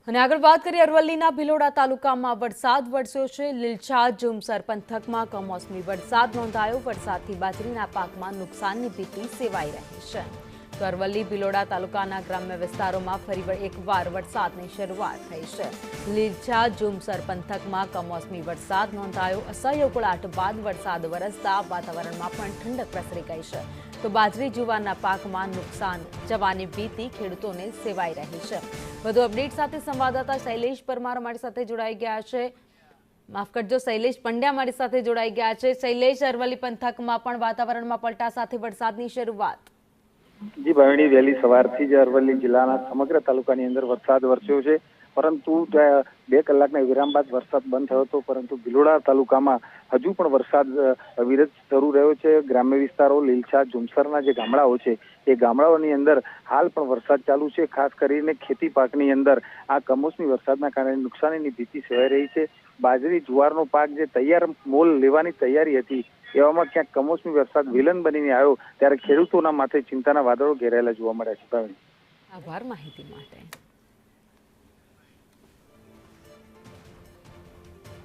અને આગળ વાત કરીએ અરવલ્લીના ભિલોડા તાલુકામાં વરસાદ વરસ્યો છે। લીલછા ઝુમસર પંથકમાં કમોસમી વરસાદ નોંધાયો। વરસાદથી બાજરીના પાકમાં નુકસાનની ભીતિ સેવાઈ રહી છે। તો અરવલ્લી ભિલોડા તાલુકાના ગ્રામ્ય વિસ્તારોમાં ફરી એકવાર વરસાદની શરૂઆત થઈ છે। લીલછા ઝુમસર પંથકમાં કમોસમી વરસાદ નોંધાયો। અસહ્ય ઉકળાટ બાદ વરસાદ વરસતા વાતાવરણમાં પણ ઠંડક પ્રસરી ગઈ છે। તો બાજરી જુવારના પાકમાં નુકસાન જવાની ભીતિ ખેડૂતોને સેવાઈ રહી છે। વધુ અપડેટ સાથે સંવાદદાતા શૈલેષ પરમાર અમારી સાથે જોડાઈ ગયા છે। માફ કરજો, શૈલેષ પંડ્યા અમારી સાથે જોડાઈ ગયા છે। શૈલેષ, અરવલ્લી પંથકમાં પણ વાતાવરણમાં પલટા સાથે વરસાદની શરૂઆત। જી ભાવિણી, વહેલી સવારથી જ અરવલ્લી જિલ્લાના સમગ્ર તાલુકાની અંદર વરસાદ વરસ્યો છે, પરંતુ 2 કલાકના વિરામ બાદ વરસાદ બંધ થયો હતો। પરંતુ ભિલોડા તાલુકામાં હજુ પણ વરસાદ અવિરત શરૂ રહ્યો છે। ગ્રામ્ય વિસ્તારો લીલછા ઝુમસરના જે ગામડાઓ છે એ ગામડાઓની અંદર હાલ પણ વરસાદ ચાલુ છે। ખાસ કરીને ખેતી પાકની અંદર આ કમોસમી વરસાદના કારણે નુકસાનીની ભીતિ સેવાઈ રહી છે। બાજરી જુવારનો પાક જે તૈયાર મોલ લેવાની તૈયારી હતી, એવામાં ક્યાંક કમોસમી વરસાદ વિલન બનીને આવ્યો ત્યારે ખેડૂતોના માથે ચિંતાના વાદળો ઘેરાયેલા જોવા મળ્યા છે। આભાર માહિતી માટે।